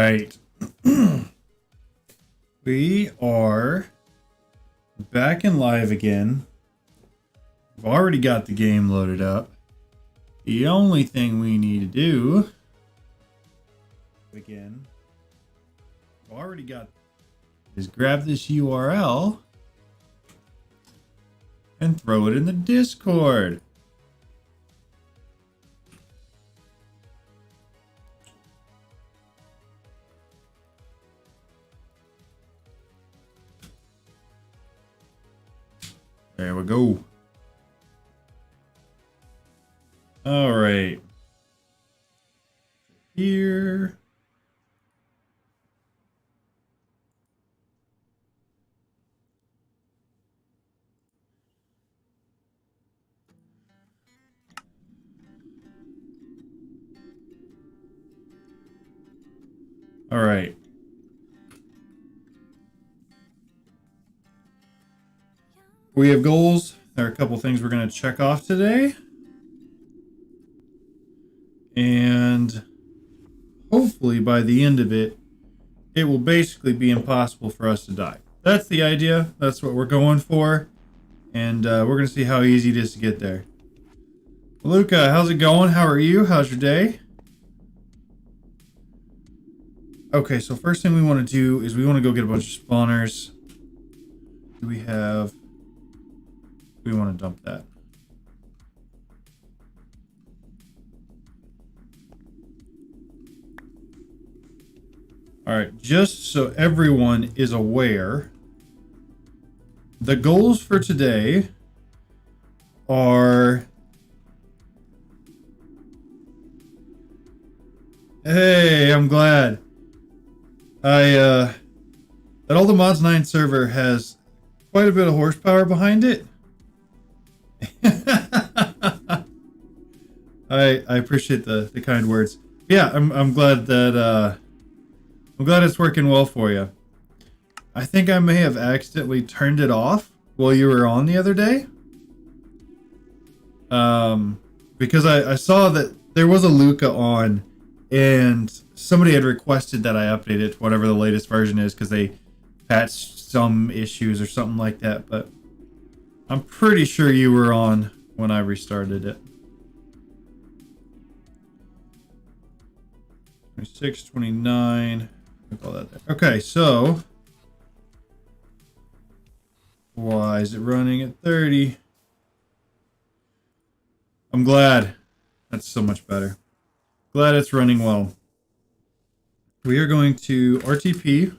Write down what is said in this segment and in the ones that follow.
right. We are back in live again. We've already got the game loaded up. The only thing we need to do again, we've already got, is grab this URL and throw it in the Discord. There we go. All right. Here. All right. We have goals. There are a couple things we're going to check off today. And hopefully by the end of it, it will basically be impossible for us to die. That's the idea. That's what we're going for. And we're going to see how easy it is to get there. Luca, how's it going? How are you? How's your day? Okay, so first thing we want to do is we want to go get a bunch of spawners. Do we have... We want to dump that. All right, just so everyone is aware, the goals for today are... Hey, I'm glad. That All the Mods 9 server has quite a bit of horsepower behind it. I appreciate the kind words. Yeah, I'm glad that I'm glad it's working well for you. I think I may have accidentally turned it off while you were on the other day. Because I saw that there was a Luca on and somebody had requested that I update it to whatever the latest version is because they patched some issues or something like that, but I'm pretty sure you were on when I restarted it. 26, 29, all that there. Okay, so why is it running at 30? I'm glad. That's so much better. Glad it's running well. We are going to RTP.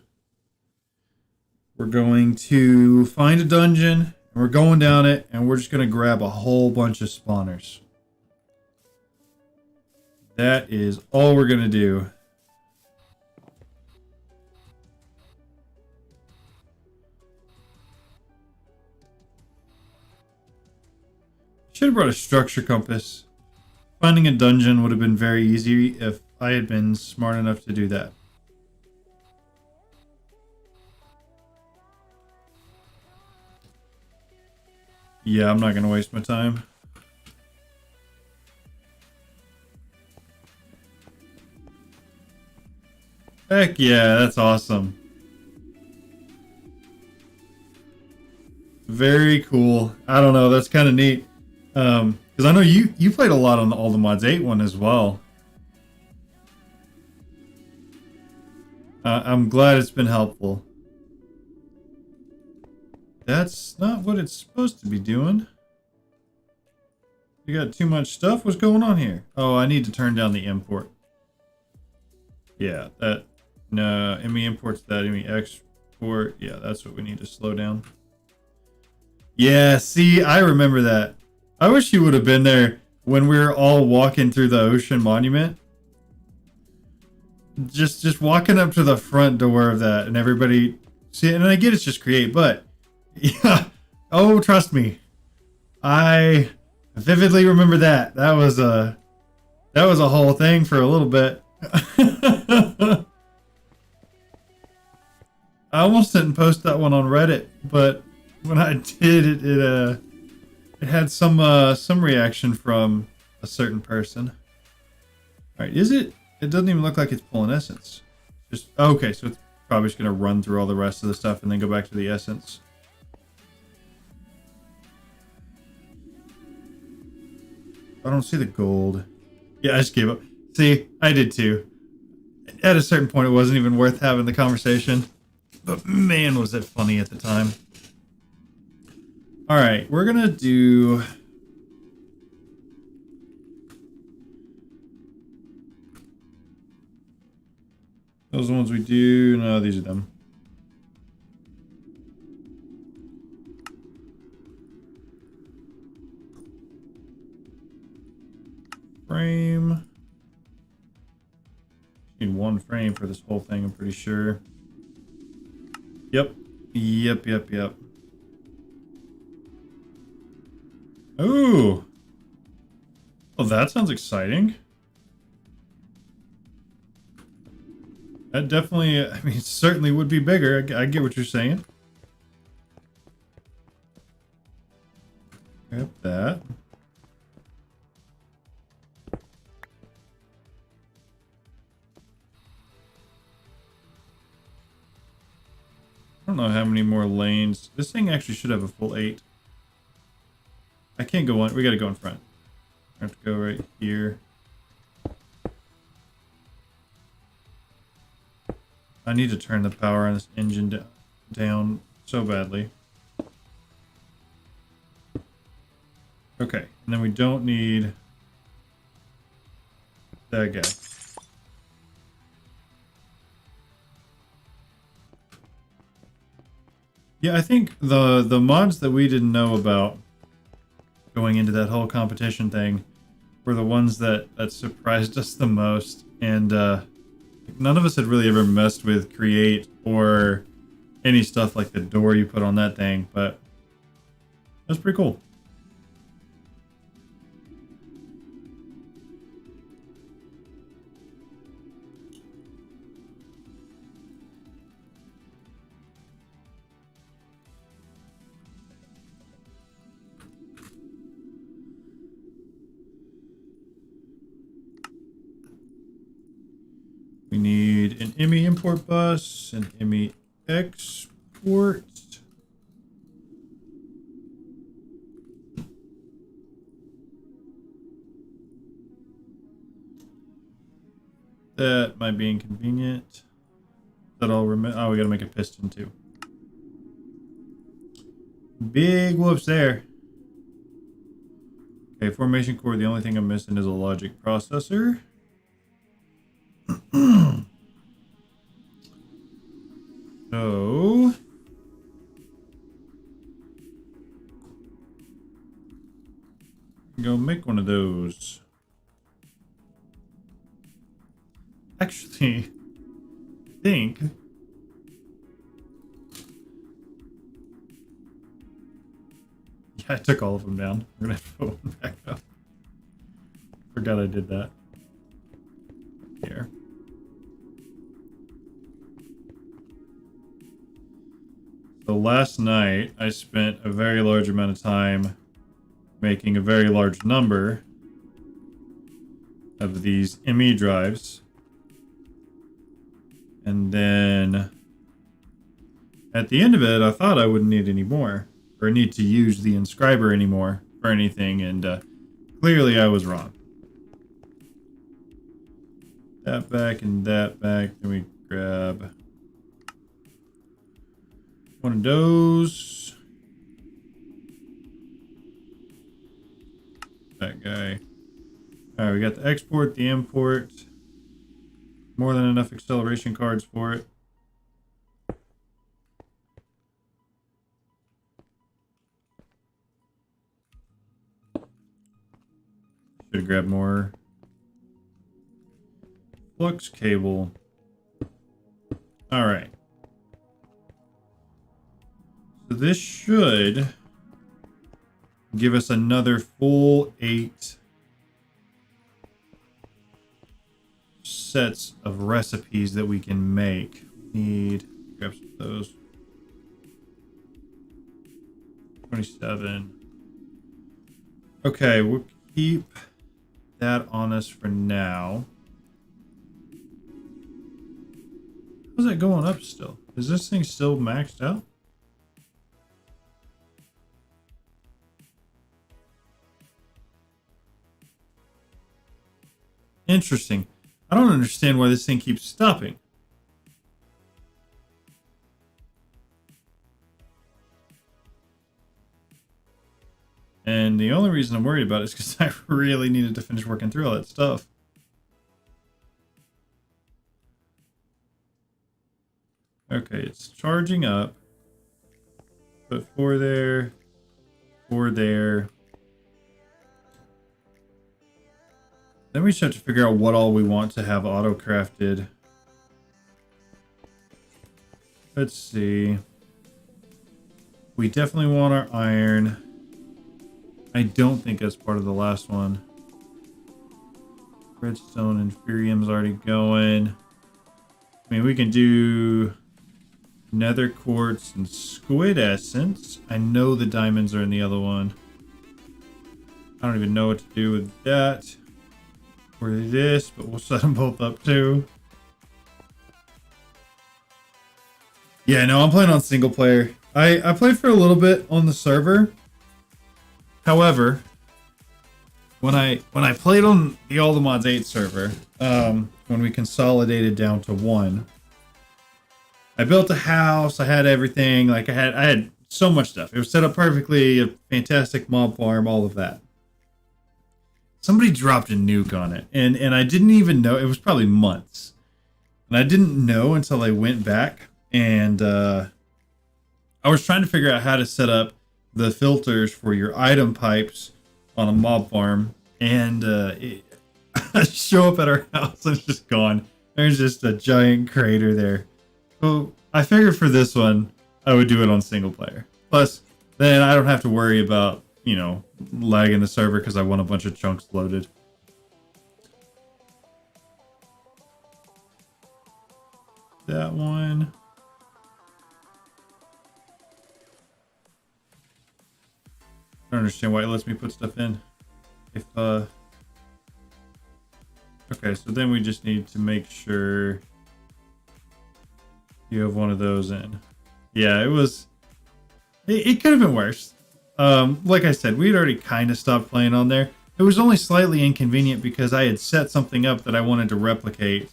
We're going to find a dungeon, and we're going down it, and we're just going to grab a whole bunch of spawners. That is all we're going to do. Should have brought a structure compass. Finding a dungeon would have been very easy if I had been smart enough to do that. Yeah, I'm not going to waste my time. Heck yeah, that's awesome. Very cool. I don't know, that's kind of neat. Because I know you played a lot on the All the Mods 8 one as well. I'm glad it's been helpful. That's not what it's supposed to be doing. You got too much stuff? What's going on here? Oh, I need to turn down the import. Yeah, that... No, ME imports that, ME export. Yeah, that's what we need to slow down. Yeah, see, I remember that. I wish you would have been there when we were all walking through the Ocean Monument. Just walking up to the front door of that and everybody see it. And I get it's just create, but yeah. Oh, trust me. I vividly remember that. That was a whole thing for a little bit. I almost didn't post that one on Reddit, but when I did, it had some reaction from a certain person. All right, is it? It doesn't even look like it's pulling essence. Just okay, so it's probably just gonna run through all the rest of the stuff and then go back to the essence. I don't see the gold. Yeah, I just gave up. See, I did too. At a certain point, it wasn't even worth having the conversation. But man, was it funny at the time. All right, we're gonna do. Those are the ones we do. No, these are them. Frame. Need one frame for this whole thing, I'm pretty sure. Yep. Yep. Ooh. Oh, that sounds exciting. That definitely, I mean, certainly would be bigger. I get what you're saying. Grab that. I don't know how many more lanes. This thing actually should have a full 8. I can't go on. We gotta go in front. I have to go right here. I need to turn the power on this engine down so badly. Okay, and then we don't need that guy. Yeah, I think the mods that we didn't know about going into that whole competition thing were the ones that surprised us the most, and none of us had really ever messed with create or any stuff like the door you put on that thing, but that's pretty cool. We need an ME import bus, an ME export. That might be inconvenient. That all remember. Oh, we gotta make a piston too. Big whoops there. Okay, formation core. The only thing I'm missing is a logic processor. So go make one of those. Actually, I think yeah, I took all of them down. We're gonna have to put one back up. Forgot I did that. Here. So last night, I spent a very large amount of time making a very large number of these ME drives. And then at the end of it, I thought I wouldn't need any more or need to use the inscriber anymore for anything. And clearly I was wrong. That back and that back. Then we grab one of those. That guy. Alright, we got the export, the import. More than enough acceleration cards for it. Should grab more flux cable. Alright. So this should give us another full 8 sets of recipes that we can make. Need grab some of those. 27. Okay, we'll keep that on us for now. How's that going up still? Is this thing still maxed out? Interesting. I don't understand why this thing keeps stopping. And the only reason I'm worried about it is because I really needed to finish working through all that stuff. Okay, it's charging up. Put 4 there. 4 there. Then we should have to figure out what all we want to have auto-crafted. Let's see. We definitely want our iron. I don't think that's part of the last one. Redstone and Furium's already going. I mean, we can do nether quartz and squid essence. I know the diamonds are in the other one. I don't even know what to do with that. Or this, but we'll set them both up too. Yeah, no, I'm playing on single player. I played for a little bit on the server. However, when I played on the All the Mods 8 server, when we consolidated down to 1, I built a house. I had everything. Like I had so much stuff. It was set up perfectly. A fantastic mob farm. All of that. Somebody dropped a nuke on it, and I didn't even know. It was probably months, and I didn't know until I went back and I was trying to figure out how to set up the filters for your item pipes on a mob farm, and I show up at our house and it's just gone. There's just a giant crater there. So I figured for this one I would do it on single player. Plus, then I don't have to worry about, you know, lagging the server because I want a bunch of chunks loaded. That one. I don't understand why it lets me put stuff in. If okay, so then we just need to make sure you have one of those in. Yeah, it could have been worse. Like I said, we had already kind of stopped playing on there. It was only slightly inconvenient because I had set something up that I wanted to replicate,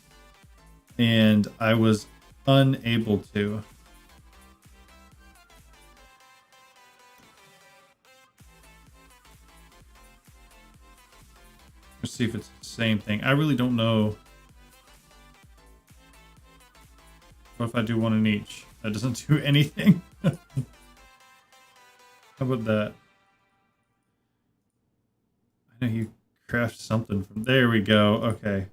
and I was unable to. Let's see if it's the same thing. I really don't know. What if I do one in each? That doesn't do anything. How about that? I know you craft something from there. We go. Okay.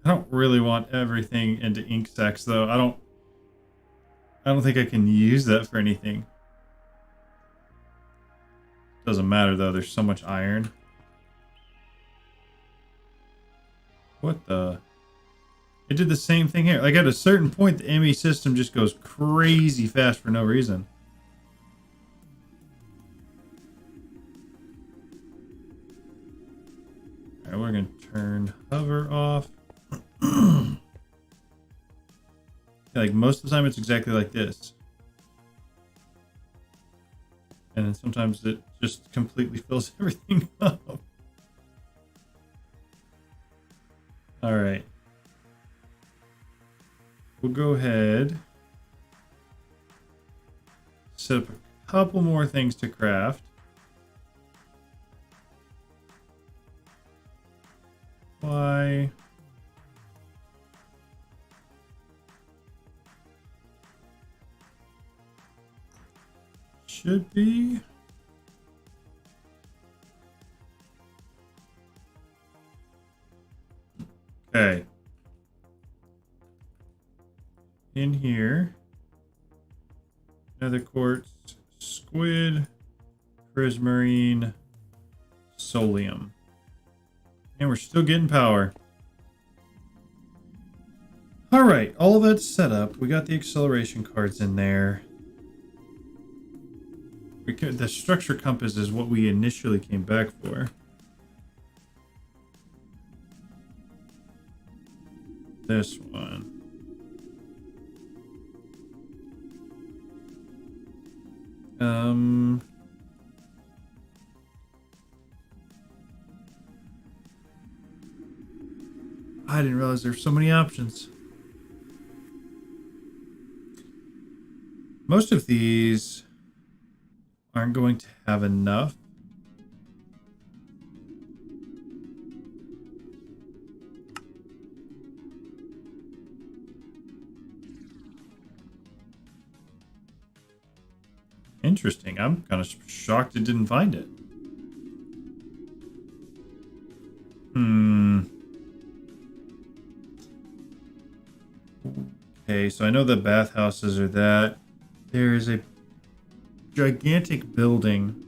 I don't really want everything into ink sacks though. I don't think I can use that for anything. Doesn't matter though. There's so much iron. What the? It did the same thing here. Like at a certain point, the ME system just goes crazy fast for no reason. Alright, we're gonna turn hover off. Like most of the time it's exactly like this. And then sometimes it just completely fills everything up. Alright. We'll go ahead. Set up a couple more things to craft. Why? Should be. Okay. In here, nether quartz, squid, prismarine, solium. And we're still getting power. Alright, all of that's set up. We got the acceleration cards in there. The structure compass is what we initially came back for. This one. Um. I didn't realize there's so many options. Most of these aren't going to have enough. Interesting. I'm kind of shocked it didn't find it. Okay, so I know the bathhouses are that. There is a gigantic building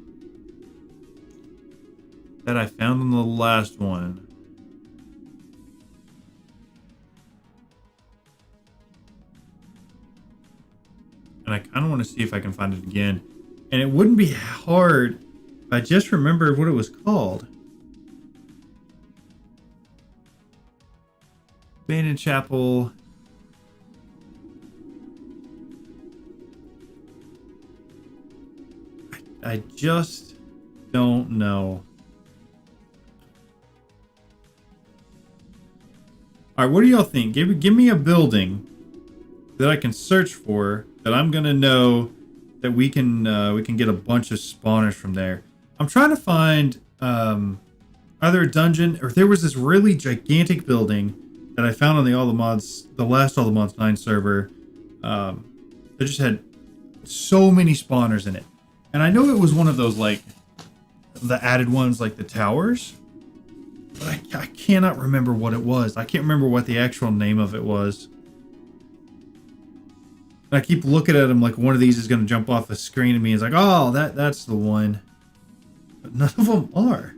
that I found in the last one. And I kind of want to see if I can find it again. And it wouldn't be hard if I just remembered what it was called. Abandoned Chapel. I just don't know. All right, what do y'all think? Give me a building that I can search for that I'm gonna know that we can get a bunch of spawners from there. I'm trying to find either a dungeon or there was this really gigantic building that I found on the last All the Mods 9 server. That just had so many spawners in it. And I know it was one of those, like, the added ones, like the towers. But I cannot remember what it was. I can't remember what the actual name of it was. And I keep looking at them like one of these is going to jump off the screen at me. It's like, oh, that's the one. But none of them are.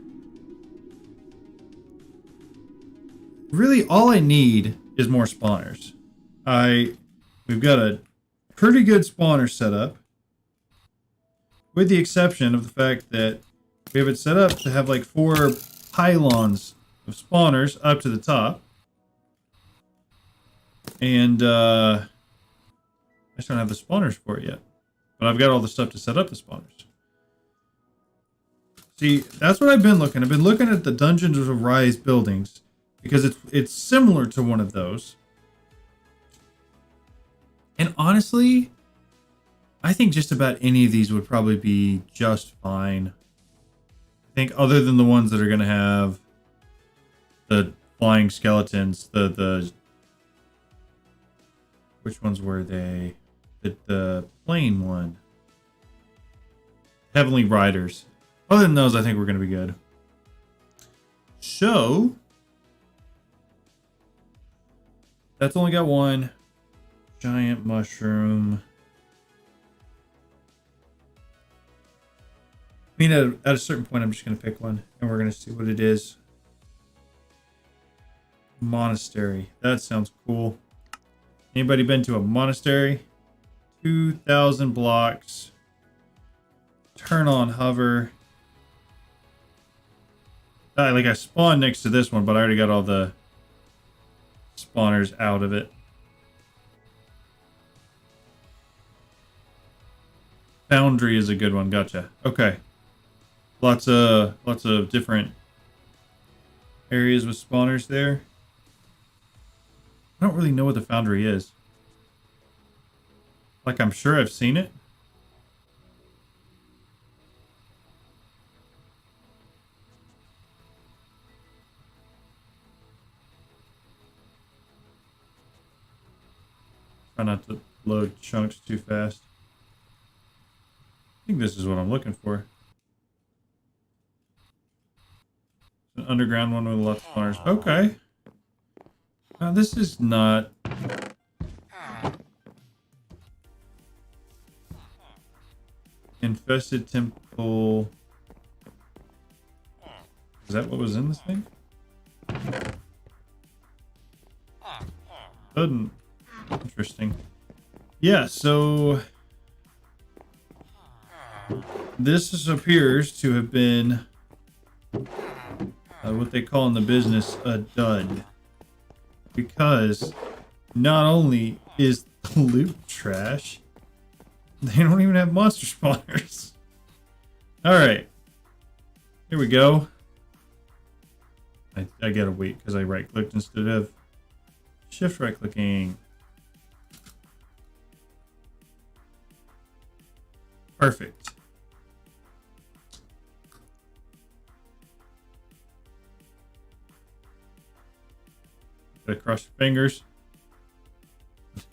Really, all I need is more spawners. We've got a pretty good spawner setup. With the exception of the fact that we have it set up to have like 4 pylons of spawners up to the top. And I just don't have the spawners for it yet. But I've got all the stuff to set up the spawners. See, that's what I've been looking. I've been looking at the Dungeons of Rise buildings because it's similar to one of those. And honestly, I think just about any of these would probably be just fine. I think other than the ones that are going to have the flying skeletons, which ones were they? The plane one. Heavenly Riders. Other than those, I think we're going to be good. So, that's only got one. Giant mushroom. I mean, at a certain point, I'm just going to pick one, and we're going to see what it is. Monastery. That sounds cool. Anybody been to a monastery? 2,000 blocks. Turn on hover. I spawned next to this one, but I already got all the spawners out of it. Foundry is a good one. Gotcha. Okay. Lots of different areas with spawners there. I don't really know what the Foundry is. Like, I'm sure I've seen it. Try not to load chunks too fast. I think this is what I'm looking for. An underground one with lots of spawners. Okay. Now this is not... Infested temple. Is that what was in this thing? Doesn't. Interesting. Yeah, so this appears to have been what they call in the business a dud, because not only is the loot trash, They don't even have monster spawners. Alright. Here we go. I gotta wait because I right clicked instead of shift right clicking. Perfect. Gotta cross your fingers.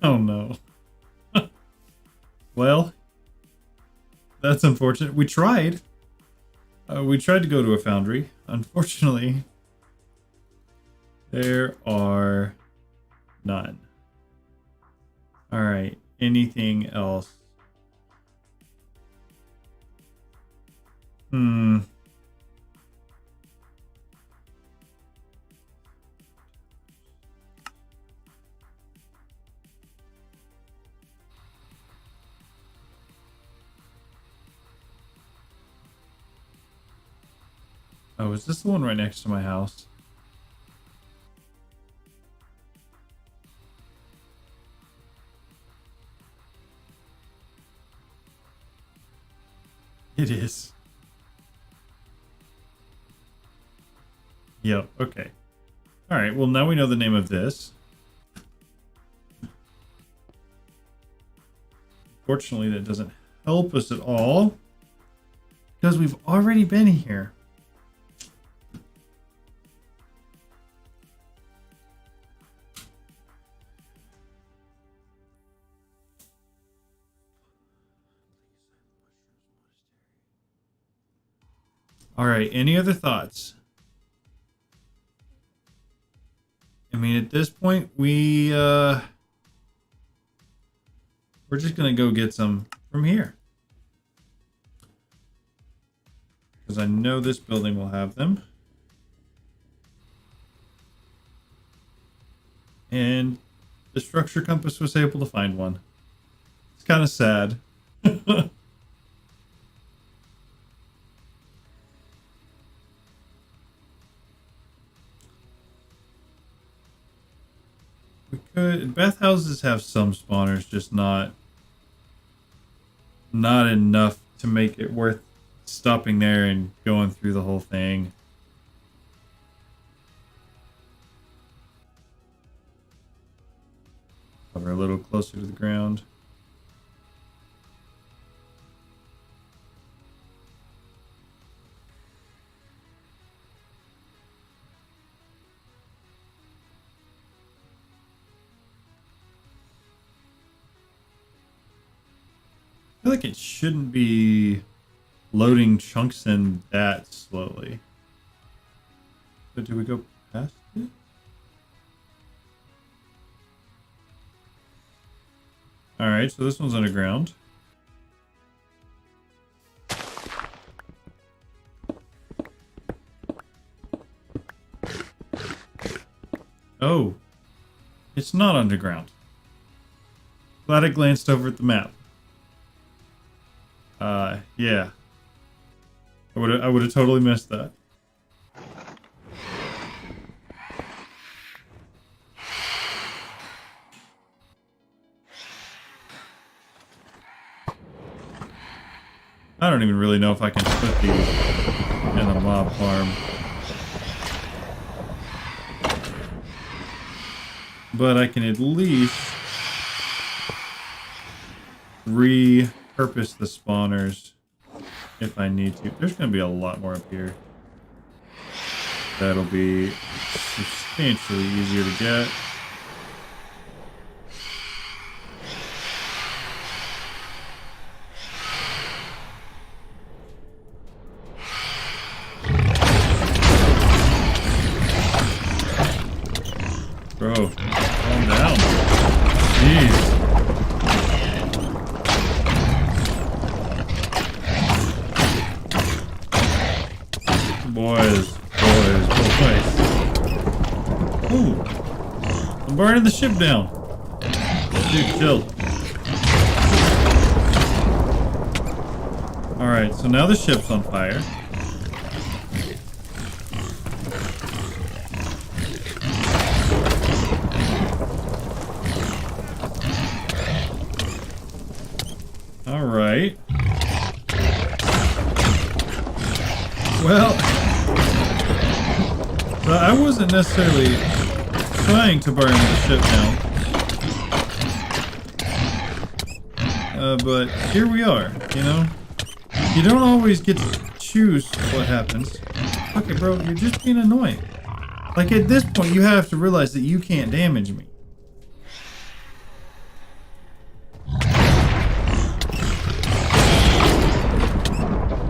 Oh no. Well, that's unfortunate. We tried. We tried to go to a foundry. Unfortunately, there are none. All right. Anything else? Oh, is this the one right next to my house? It is. Yep, okay. Alright, well now we know the name of this. Fortunately, that doesn't help us at all, because we've already been here. Alright, any other thoughts? I mean, at this point, we're just gonna go get some from here. Because I know this building will have them. And the structure compass was able to find one. It's kind of sad. We could. Bathhouses have some spawners, just not enough to make it worth stopping there and going through the whole thing. Cover a little closer to the ground. I feel like it shouldn't be loading chunks in that slowly. But do we go past it? Alright, so this one's underground. Oh, it's not underground. Glad I glanced over at the map. Yeah. I would have totally missed that. I don't even really know if I can put these in the mob farm. But I can at least repurpose the spawners if I need to. There's going to be a lot more up here. That'll be substantially easier to get. Bro, calm down. Jeez. Boys. Ooh. I'm burning the ship down. Dude, chill. Alright, so now the ship's on fire. wasn't necessarily trying to burn the ship down. But here we are, you know? You don't always get to choose what happens. Okay, bro, you're just being annoying. Like, at this point, you have to realize that you can't damage me.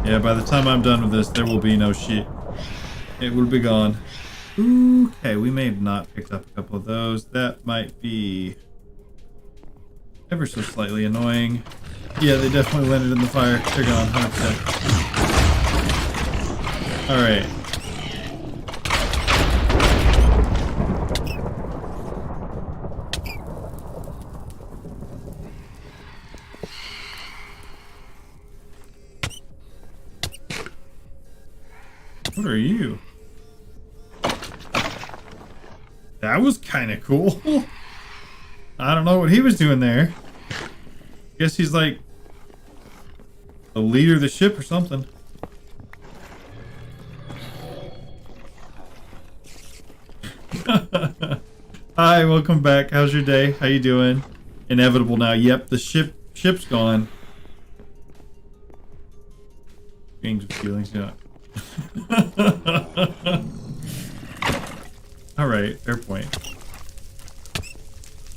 Yeah, by the time I'm done with this, there will be no shit. It will be gone. Okay, we may have not picked up a couple of those. That might be ever so slightly annoying. Yeah, they definitely landed in the fire. They're gone, 100%. Alright. What are you? That was kind of cool. I don't know what he was doing there. Guess he's like the leader of the ship or something. Hi, welcome back. How's your day? How you doing? Inevitable now. Yep, the ship's gone. Games of feelings, yeah. Alright, fair point.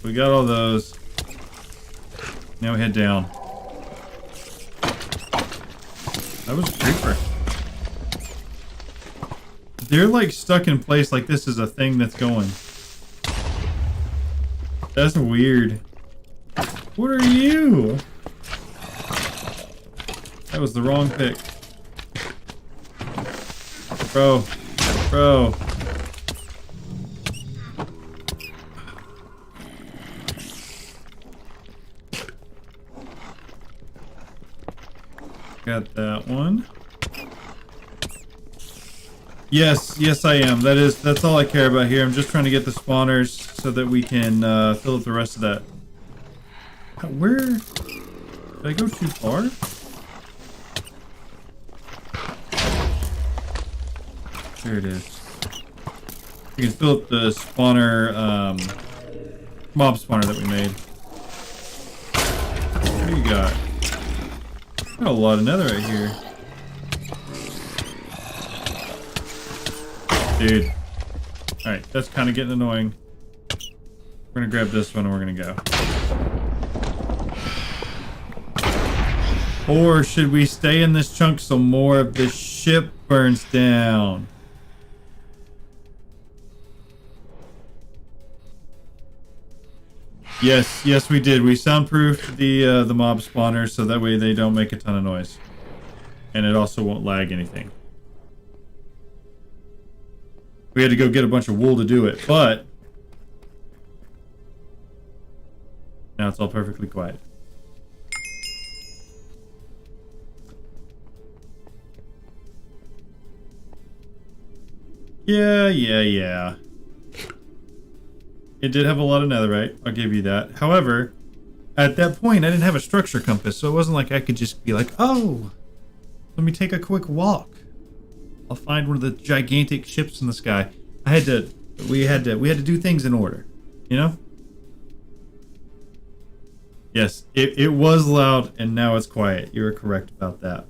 We got all those. Now we head down. That was a creeper. They're like stuck in place like this is a thing that's going. That's weird. What are you? That was the wrong pick. Bro. Bro. Got that one. Yes, yes I am. That's all I care about here. I'm just trying to get the spawners so that we can fill up the rest of that. Where? Did I go too far? There it is. You can fill up the spawner, mob spawner that we made. What do you got? Got a lot of netherite here. Dude. Alright, that's kind of getting annoying. We're gonna grab this one and we're gonna go. Or should we stay in this chunk so more of the ship burns down? Yes, yes we did. We soundproofed the mob spawners so that way they don't make a ton of noise. And it also won't lag anything. We had to go get a bunch of wool to do it, but now it's all perfectly quiet. Yeah. It did have a lot of netherite, I'll give you that. However, at that point, I didn't have a structure compass, so it wasn't like I could just be like, oh, let me take a quick walk. I'll find one of the gigantic ships in the sky. We had to do things in order, you know? Yes, it was loud, and now it's quiet. You were correct about that.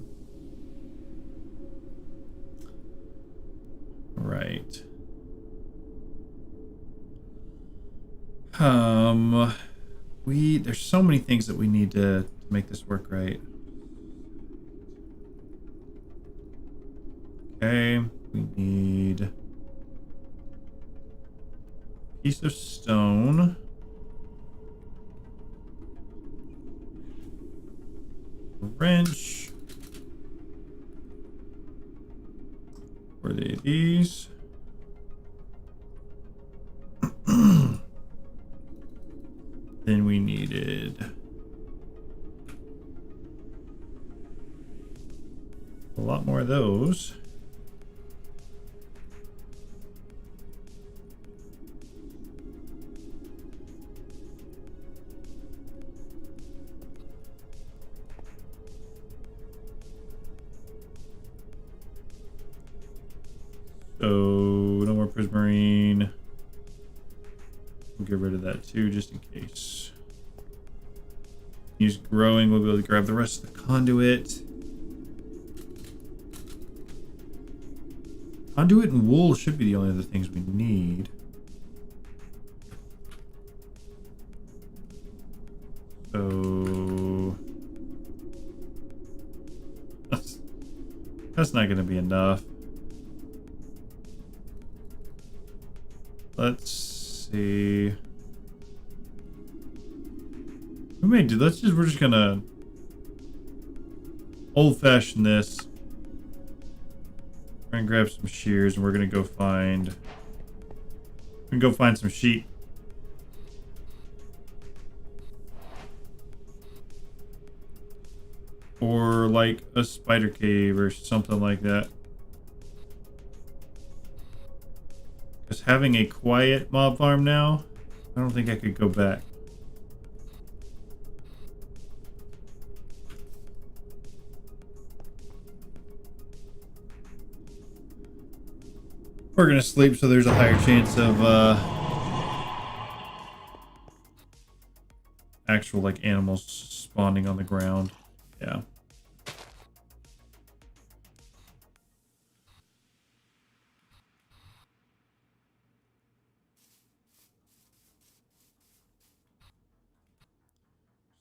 Right. There's so many things that we need to make this work right. Okay, we need a piece of stone. A wrench. Were they these? Then we needed a lot more of those. So no more prismarine. We'll get rid of that too, just in case. Use growing, we'll be able to grab the rest of the conduit. Conduit and wool should be the only other things we need. So that's not going to be enough. Let's see. We may do. We're just gonna old-fashioned this. We're gonna grab some shears and we're gonna go find. We can go find some sheep. Or like a spider cave or something like that. Because having a quiet mob farm now, I don't think I could go back. We're gonna sleep so there's a higher chance of actual like animals spawning on the ground. Yeah.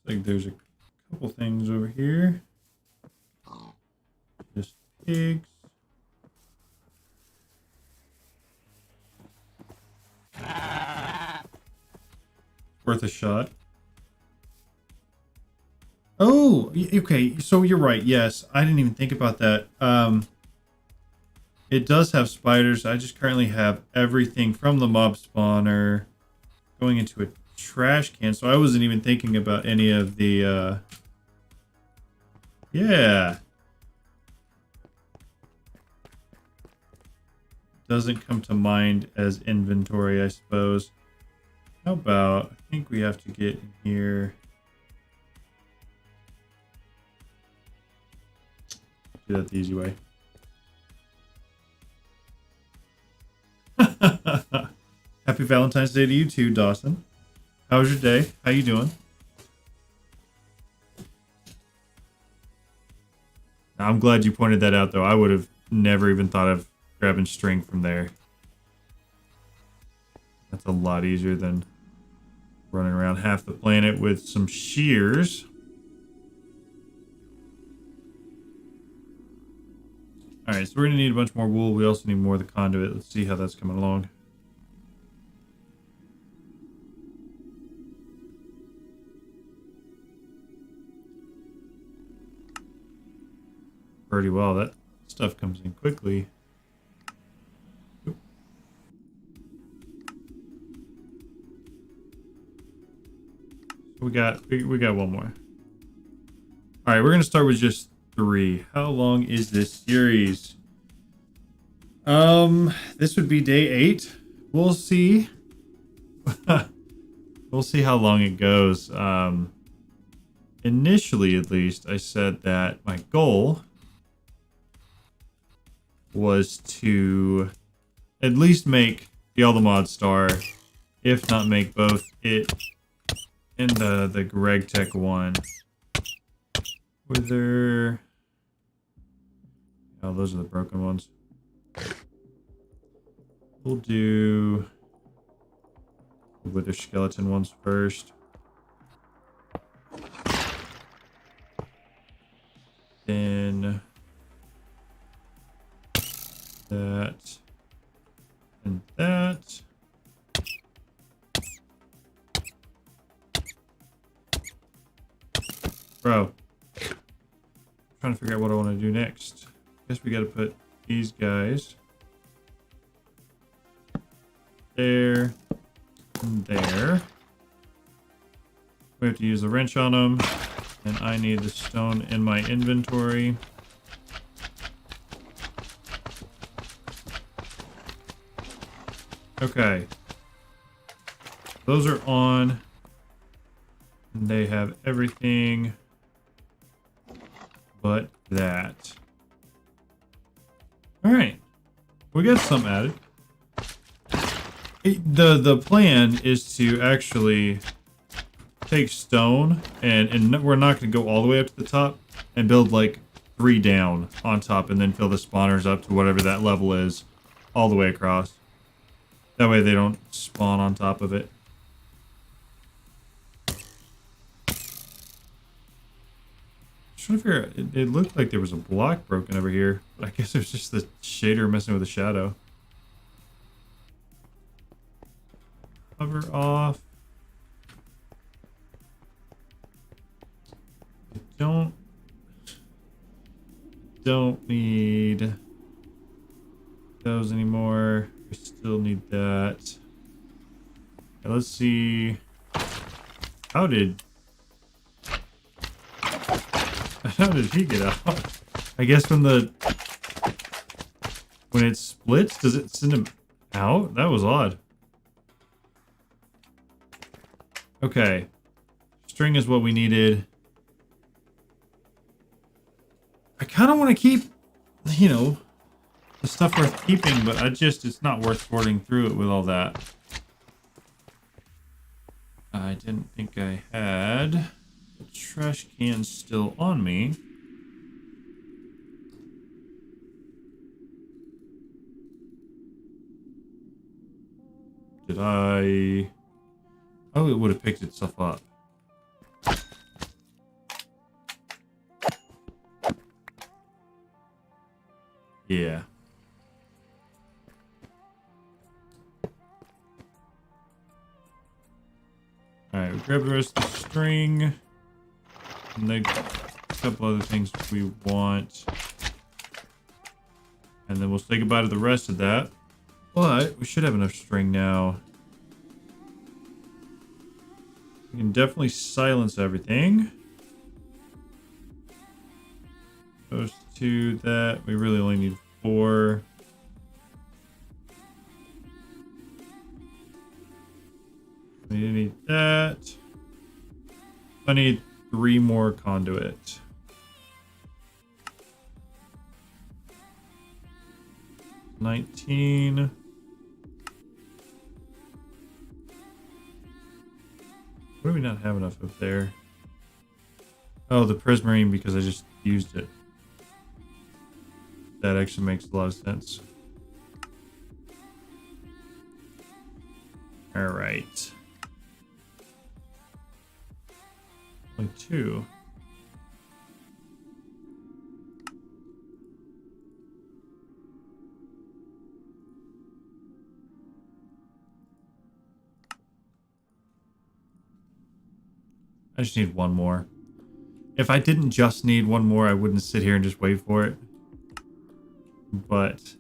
Like there's a couple things over here. Just pigs. Worth a shot. Oh, okay. So you're right. Yes, I didn't even think about that. It does have spiders. I just currently have everything from the mob spawner going into a trash can, so I wasn't even thinking about any of the yeah, doesn't come to mind as inventory, I suppose. How about, I think we have to get in here. Do that the easy way. Happy Valentine's Day to you too, Dawson. How was your day? How you doing? I'm glad you pointed that out, though. I would have never even thought of grabbing string from there. That's a lot easier than running around half the planet with some shears. Alright, so we're going to need a bunch more wool. We also need more of the conduit. Let's see how that's coming along. Pretty well. That stuff comes in quickly. Oop. We got one more. All right, we're gonna start with just 3. How long is this series? This would be day 8. We'll see. We'll see how long it goes. Initially, at least, I said that my goal was to at least make the Mod Star, if not make both it and the Greg Tech one. Wither. Oh, those are the broken ones. We'll do the Wither skeleton ones first. Then that and that. Bro, I'm trying to figure out what I want to do next. Guess we got to put these guys there and there. We have to use the wrench on them, and I need the stone in my inventory. Okay. Those are on. And they have everything but that. Alright. We got some added. The plan is to actually take stone and we're not going to go all the way up to the top and build like 3 down on top and then fill the spawners up to whatever that level is all the way across. That way they don't spawn on top of it. Trying to figure out, it looked like there was a block broken over here, but I guess it was just the shader messing with the shadow. Cover off. Don't need those anymore. We still need that. Okay, let's see. How did he get out? I guess when it splits, does it send him out? That was odd. Okay. String is what we needed. I kind of want to keep, you know, the stuff worth keeping, but it's not worth sorting through it with all that. I didn't think I had the trash can still on me. Did I? Oh, it would have picked itself up. Yeah. Alright, we grab the rest of the string. And then a couple other things we want. And then we'll say goodbye to the rest of that. But we should have enough string now. We can definitely silence everything. Those two, that. We really only need 4. We need that. I need 3 more conduit. $19. What do we not have enough of there? Oh, the prismarine, because I just used it. That actually makes a lot of sense. All right. Only 2. I just need 1 more. If I didn't just need 1 more, I wouldn't sit here and just wait for it. But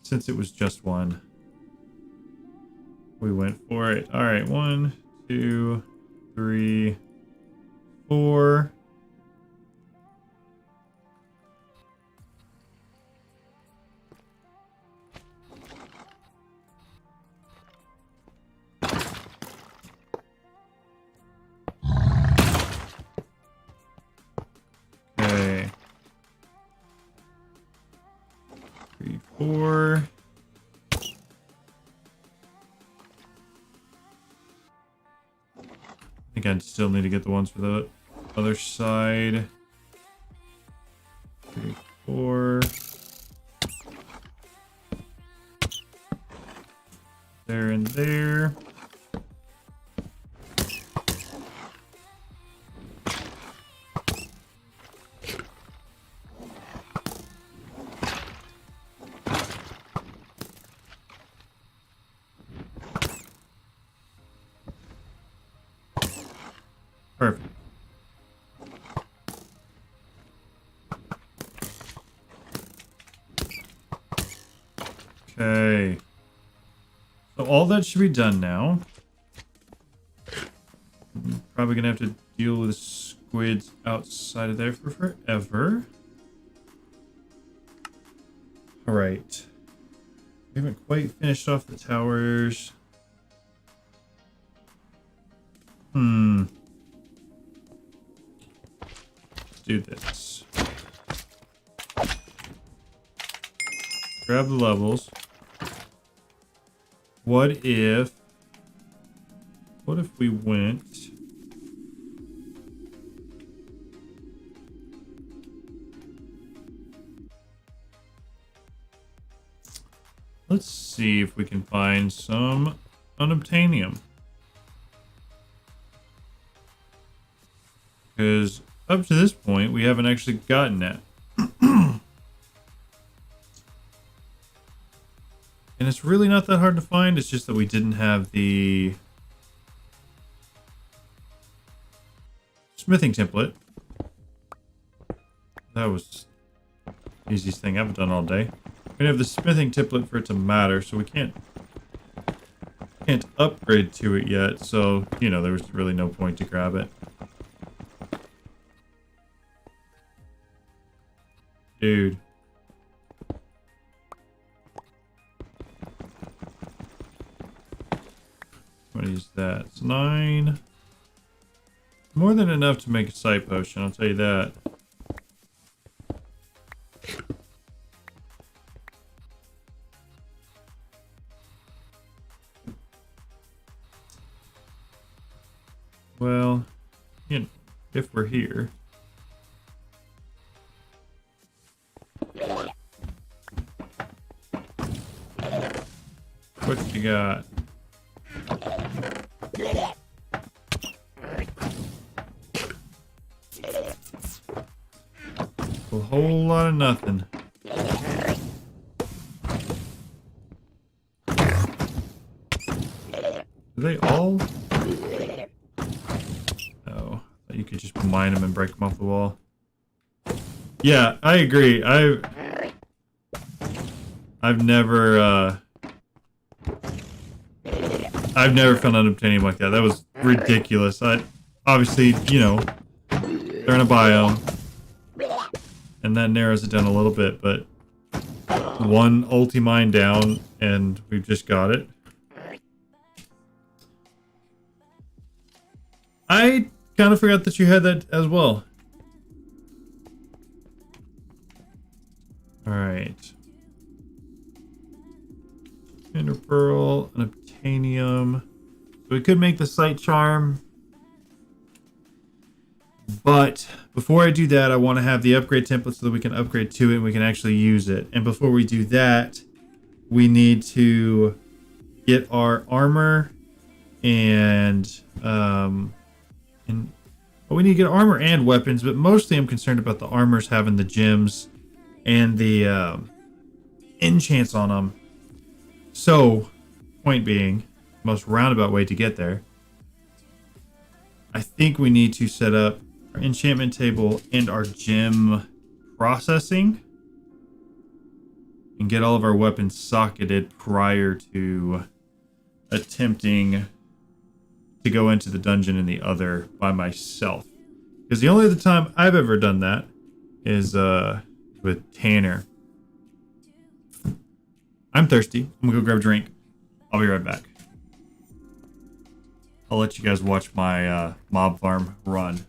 since it was just 1, we went for it. All right, 1, 2, 3, 4. Okay. 3, 4. I think I still need to get the ones for the other side. 3, 4. There and there. Perfect. Okay. So all that should be done now. I'm probably gonna have to deal with squids outside of there for forever. All right. We haven't quite finished off the towers. Let's do this. grab the levels. What if we went... Let's see if we can find some unobtainium. Because up to this point, we haven't actually gotten that. And it's really not that hard to find. It's just that we didn't have the smithing template. That was the easiest thing I've done all day. We didn't have the smithing template for it to matter, so we can't upgrade to it yet. So, you know, there was really no point to grab it. Dude. What is that? It's 9. More than enough to make a sight potion, I'll tell you that. Well, you know, if we're here. What you got? A whole lot of nothing. Do they all? Oh, you could just mine them and break them off the wall. Yeah, I agree. I've never found unobtainium like that. That was ridiculous. Obviously, you know, they're in a biome, and that narrows it down a little bit. But one ulti mine down, and we've just got it. I kind of forgot that you had that as well. All right. Ender pearl, unobtainium. So we could make the sight charm. But before I do that, I want to have the upgrade template so that we can upgrade to it and we can actually use it. And before we do that, we need to get our armor and we need to get armor and weapons, but mostly I'm concerned about the armors having the gems and the enchants on them. So, point being, most roundabout way to get there, I think we need to set up our enchantment table and our gem processing and get all of our weapons socketed prior to attempting to go into the dungeon in the other by myself. Because the only other time I've ever done that is with Tanner. I'm thirsty. I'm gonna go grab a drink. I'll be right back. I'll let you guys watch my mob farm run.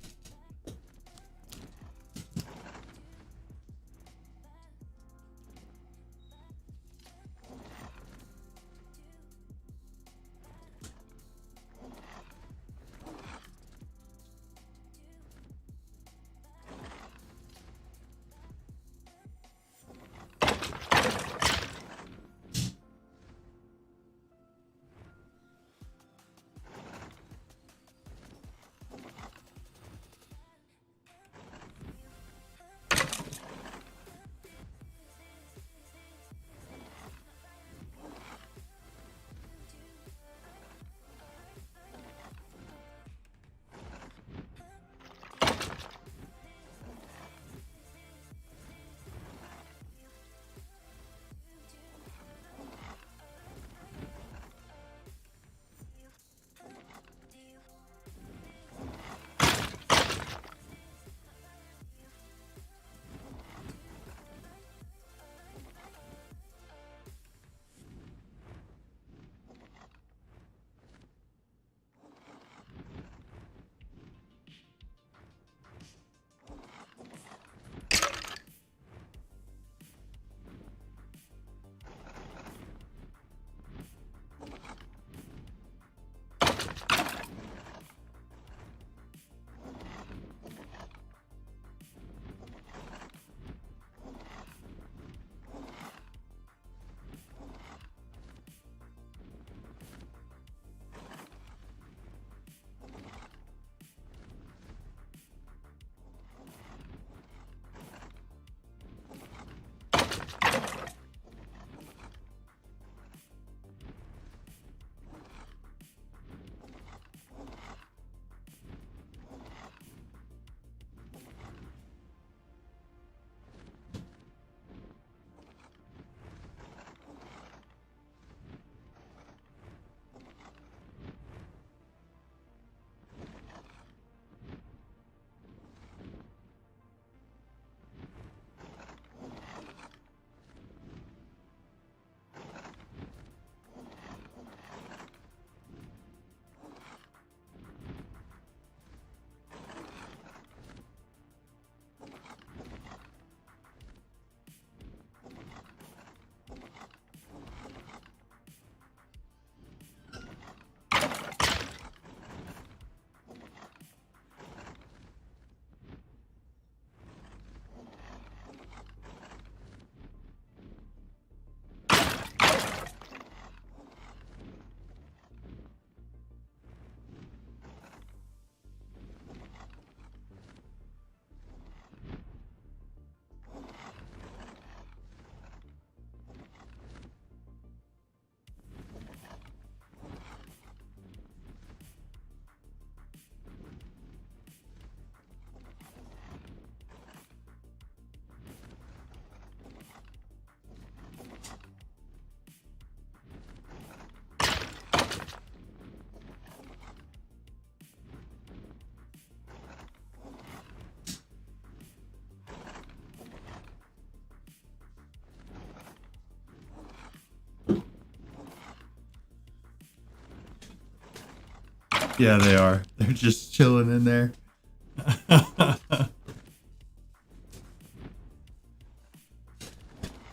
Yeah, they are. They're just chilling in there.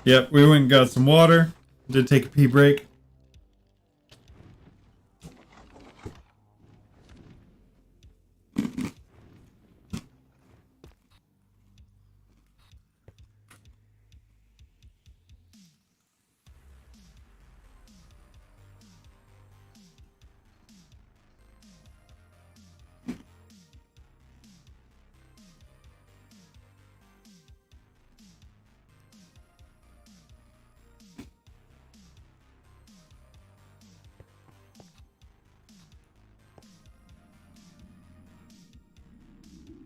Yep, we went and got some water. Did take a pee break.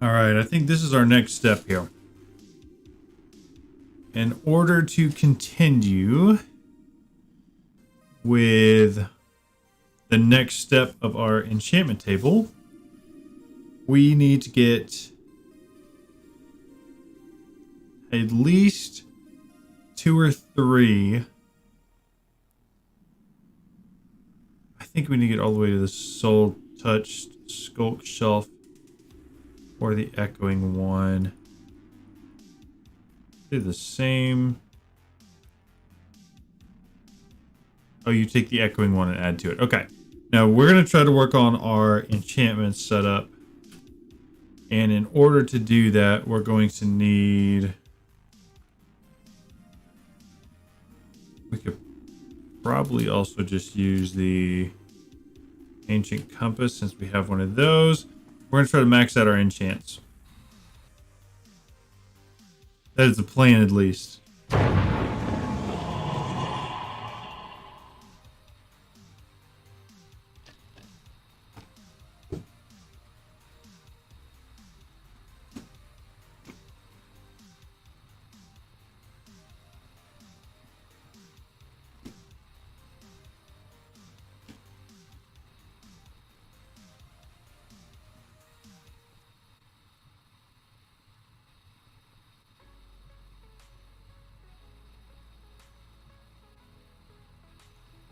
All right, I think this is our next step here. In order to continue with the next step of our enchantment table, we need to get at least 2 or 3. I think we need to get all the way to the soul touched skulk shelf or the echoing one. Do the same. Oh, you take the echoing one and add to it. Okay. Now we're going to try to work on our enchantment setup. And in order to do that, we're going to need... We could probably also just use the ancient compass since we have one of those. We're going to try to max out our enchants. That is the plan, at least.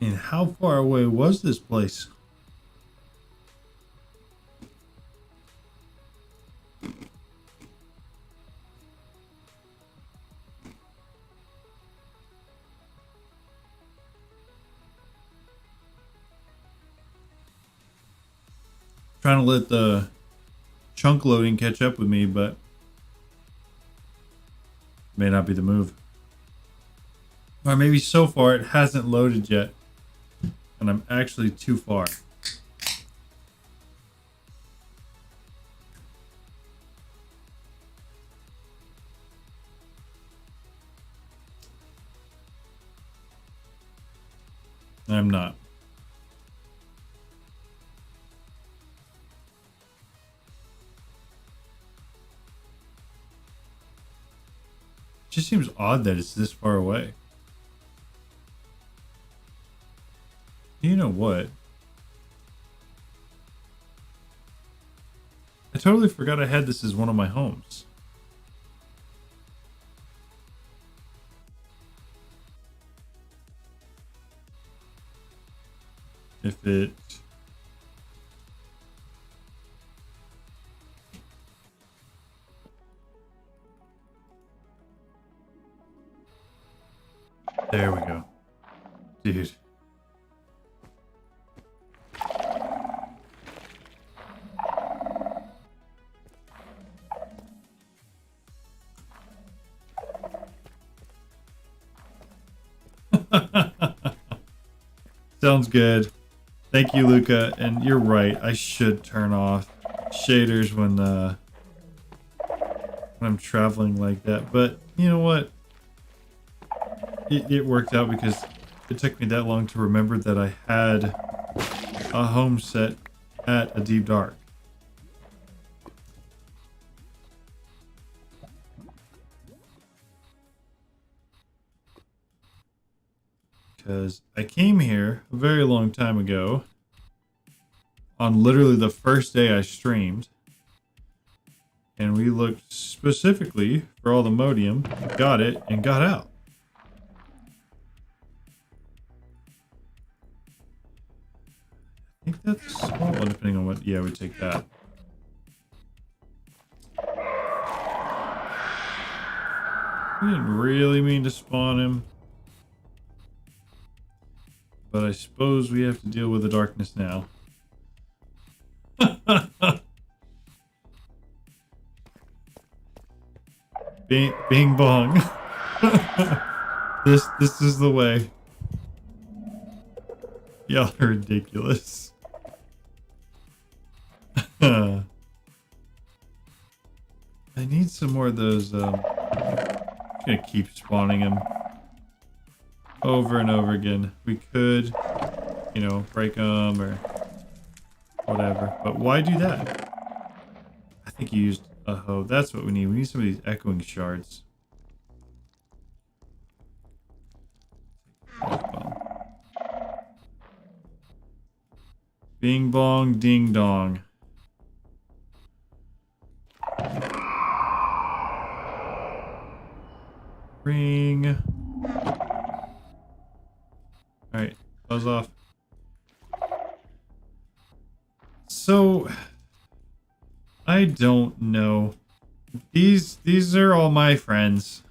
And how far away was this place? Trying to let the chunk loading catch up with me, but may not be the move. Or maybe so far it hasn't loaded yet, and I'm actually too far. I'm not. It just seems odd that it's this far away. You know what? I totally forgot I had this as one of my homes. If it... There we go. Dude. Sounds good. Thank you, Luca. And you're right. I should turn off shaders when I'm traveling like that. But you know what? It worked out because it took me that long to remember that I had a home set at a deep dark. Because I came here a very long time ago on literally the first day I streamed. And we looked specifically for all the modium, got it, and got out. think that's small, depending on what. Yeah, we take that. I didn't really mean to spawn him. But I suppose we have to deal with the darkness now. Bing bong. This is the way. Y'all are ridiculous. I need some more of those. I'm gonna keep spawning them over and over again. We could, you know, break them or whatever. But why do that? I think you used a hoe. That's what we need. We need some of these echoing shards. Bing bong ding dong. Ring. Alright, buzz off. So I don't know. These are all my friends.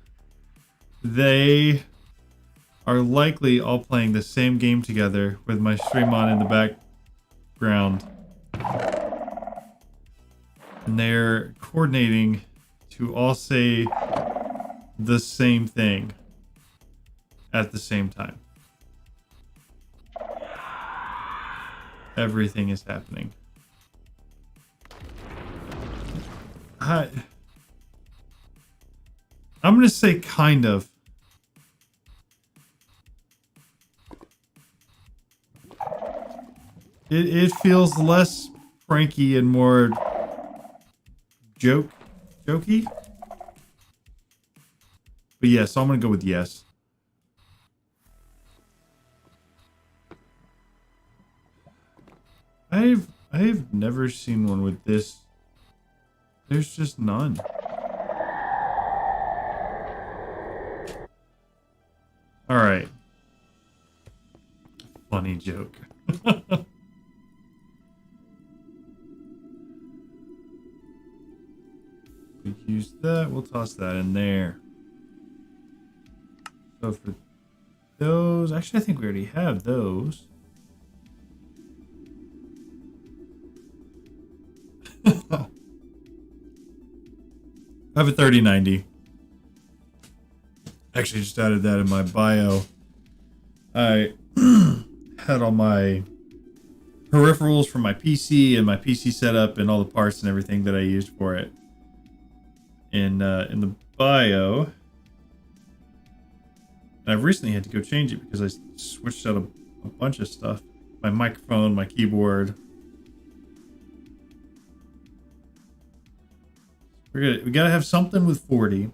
They are likely all playing the same game together with my stream on in the background. And they're coordinating to all say the same thing at the same time. Everything is happening. I'm gonna say kind of. It feels less pranky and more jokey. But yes, so I'm gonna go with yes. I've never seen one with this. There's just none. All right. Funny joke. We use that. We'll toss that in there. So for those, actually, I think we already have those. I have a 3090. Actually, just added that in my bio. I had all my peripherals from my PC and my PC setup and all the parts and everything that I used for it in the bio. And I've recently had to go change it because I switched out a bunch of stuff. My microphone, my keyboard. We gotta have something with 40. In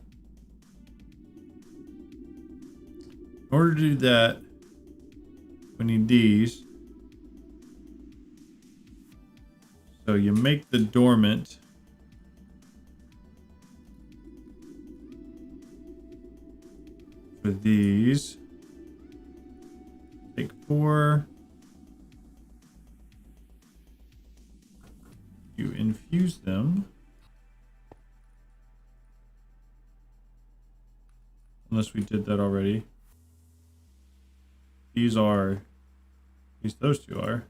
order to do that, we need these. So you make the dormant. For these. Take 4. You infuse them. Unless we did that already. These are, at least those two are.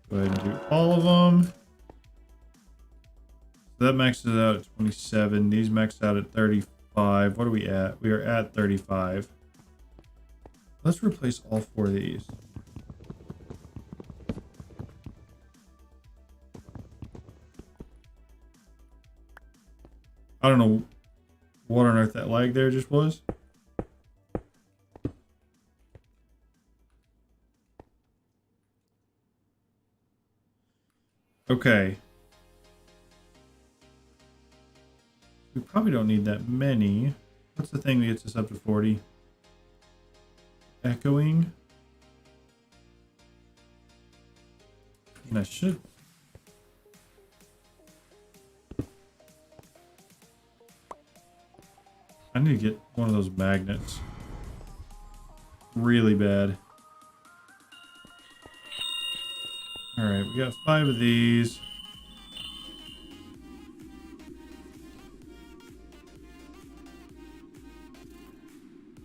Go ahead and do all of them. So that maxes out at 27. These max out at 35. What are we at? We are at 35. Let's replace all 4 of these. I don't know what on earth that lag there just was. Okay. We probably don't need that many. What's the thing that gets us up to 40? Echoing. And I should. I need to get one of those magnets. really bad. Alright, we got 5 of these.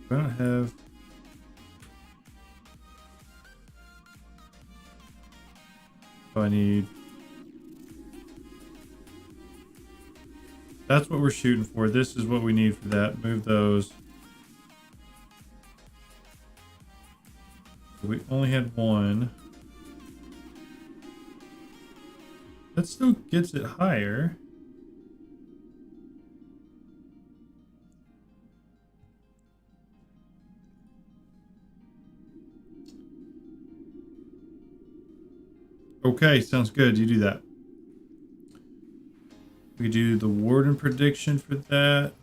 I don't have... Oh, I need... That's what we're shooting for. This is what we need for that. Move those. We only had 1. That still gets it higher. Okay, sounds good. You do that. We do the warden prediction for that.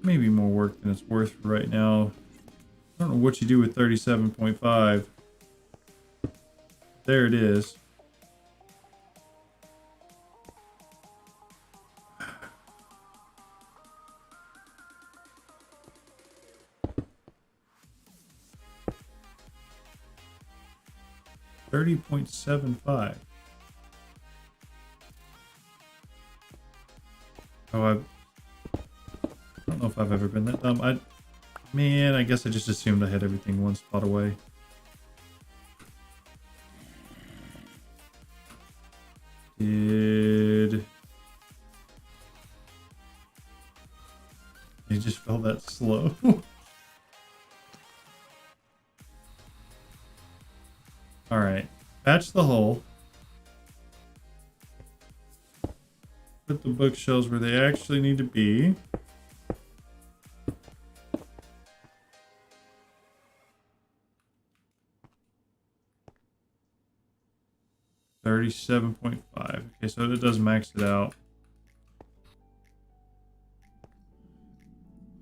Maybe more work than it's worth right now. I don't know what you do with 37.5. There it is. $30.75. Oh, I don't know if I've ever been that dumb. Man, I guess I just assumed I had everything one spot away. Did you just felt that slow? All right, patch the hole. Put the bookshelves where they actually need to be. $37.5. Okay, so it does max it out.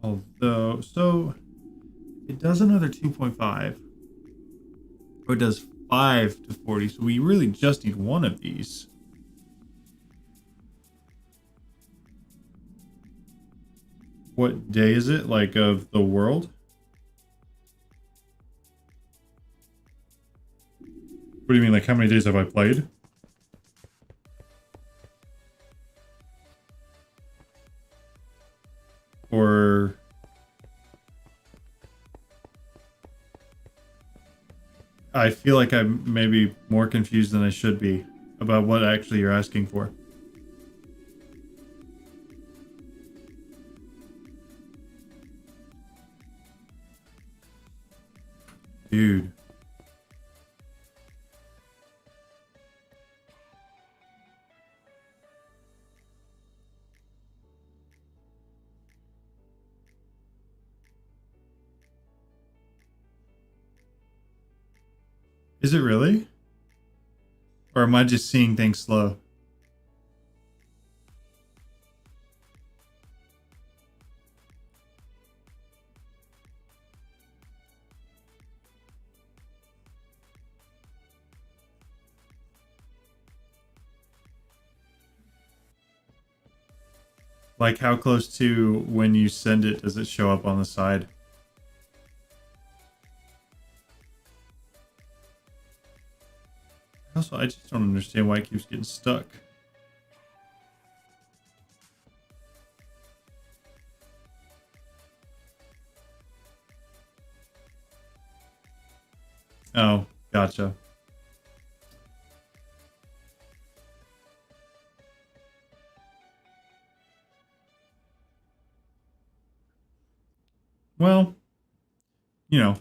Although, so it does another 2.5. Or it does 5 to 40. So we really just need one of these. What day is it? Like of the world? What do you mean? Like how many days have I played? Or I feel like I'm maybe more confused than I should be about what actually you're asking for. Dude. Is it really? Or am I just seeing things slow? Like how close to when you send it does it show up on the side? Also, I just don't understand why it keeps getting stuck. Oh, gotcha. Well, you know.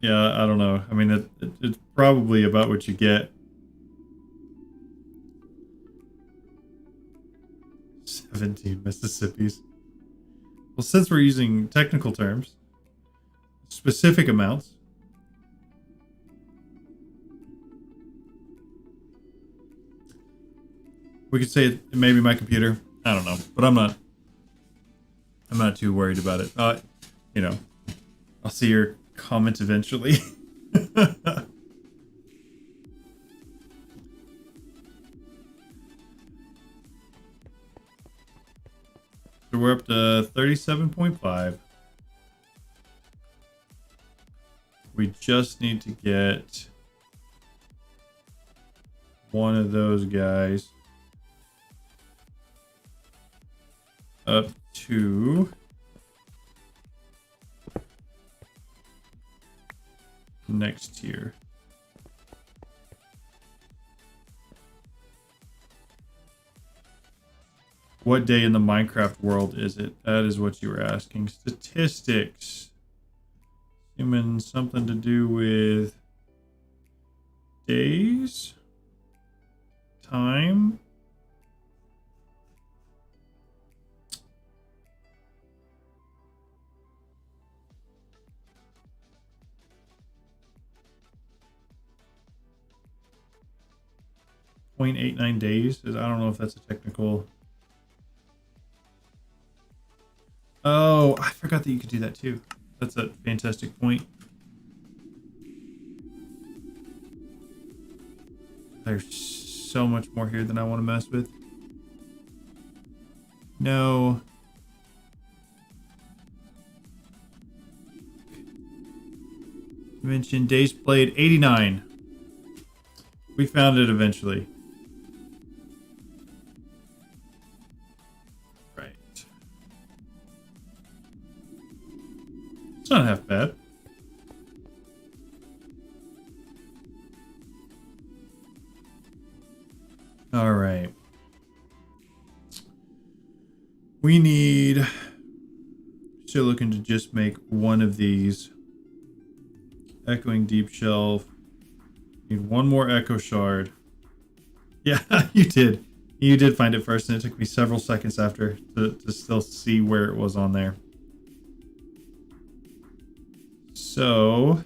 Yeah, I don't know. I mean, it's probably about what you get. 17 Mississippis. Well, since we're using technical terms, specific amounts. We could say it may be my computer. I don't know, but I'm not too worried about it. You know, I'll see your comments eventually. up to 37.5. We just need to get one of those guys up to next tier. What day in the Minecraft world is it? That is what you were asking. Statistics. Human, something to do with days? Time? .89 days. I don't know if that's a technical. Oh, I forgot that you could do that too. That's a fantastic point. There's so much more here than I want to mess with. No. Mention days played 89. We found it eventually. Right. It's not half bad. All right. We need, still looking to just make one of these. Echoing deep shelf. Need one more echo shard. Yeah, you did. You did find it first, and it took me several seconds after to still see where it was on there. So,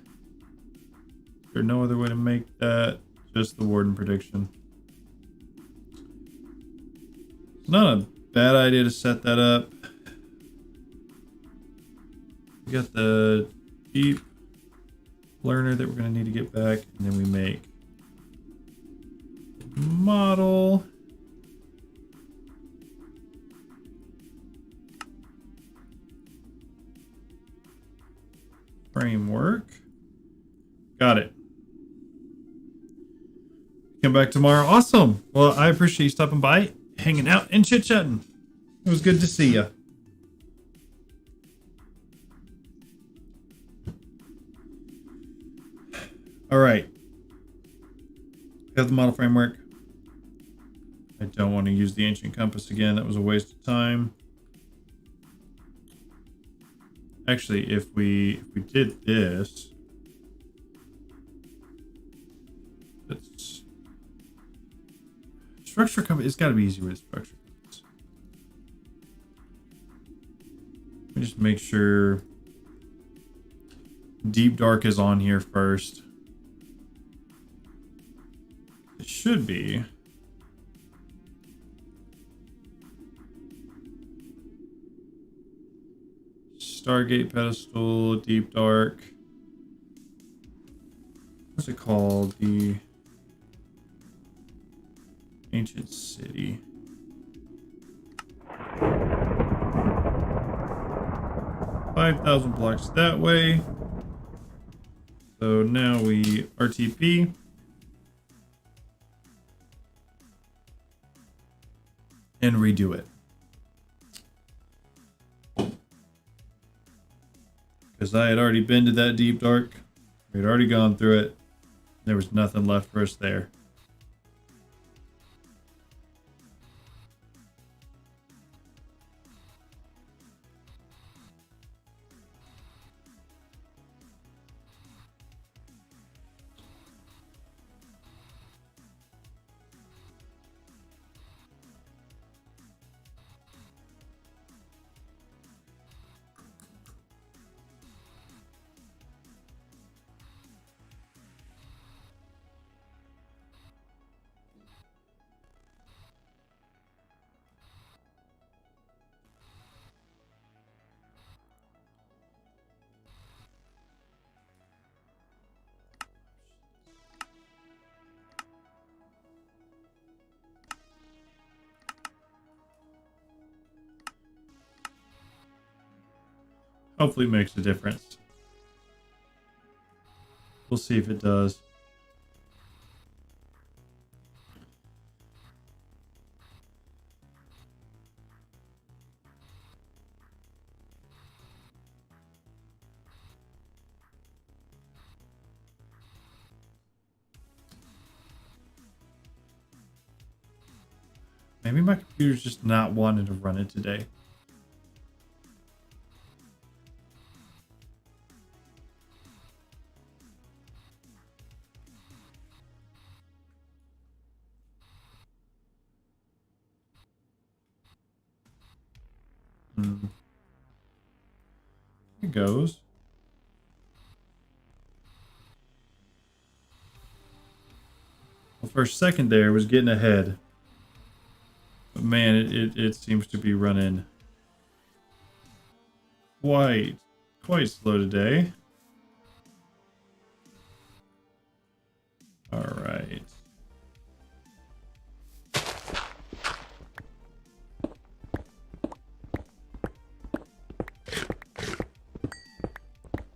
is there no other way to make that? Just the warden prediction. It's not a bad idea to set that up. We got the deep learner that we're going to need to get back, and then we make model. Framework. Got it. Come back tomorrow. Awesome. Well, I appreciate you stopping by, hanging out, and chit-chatting. It was good to see you. All right. We have the model framework. I don't want to use the ancient compass again. That was a waste of time. Actually, if we did this, that's structure compass. It's got to be easy with structure compass. Let me just make sure deep dark is on here first. It should be. Stargate pedestal, deep dark. What's it called? The ancient city. $5,000 blocks that way. So now we RTP. And redo it. Because I had already been to that deep dark. We had already gone through it. There was nothing left for us there. Hopefully it makes a difference. We'll see if it does. Maybe my computer's just not wanting to run it today. It goes. Well, for a second there, it was getting ahead. But man, it seems to be running quite slow today. All right.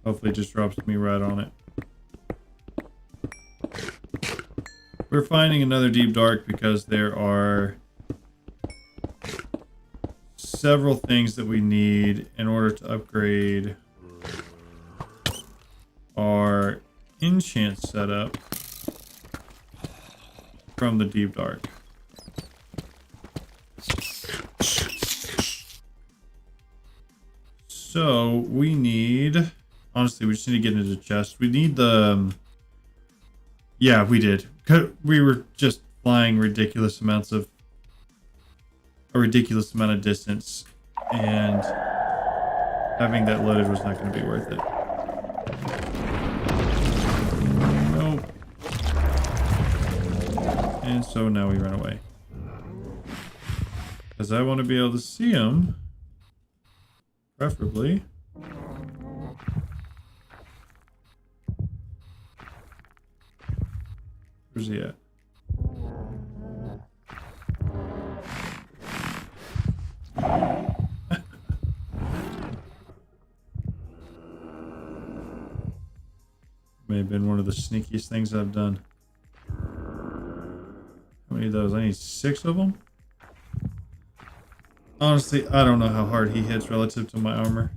Hopefully it just drops me right on it. We're finding another deep dark because there are several things that we need in order to upgrade our enchant setup from the deep dark. So we need, honestly, we just need to get into the chest. We need the, yeah, we did. We were just flying a ridiculous amount of distance, and having that loaded was not going to be worth it. Nope. And so now we run away. Because I want to be able to see him. Preferably. Where's he at? May have been one of the sneakiest things I've done. How many of those? I need 6 of them? Honestly, I don't know how hard he hits relative to my armor.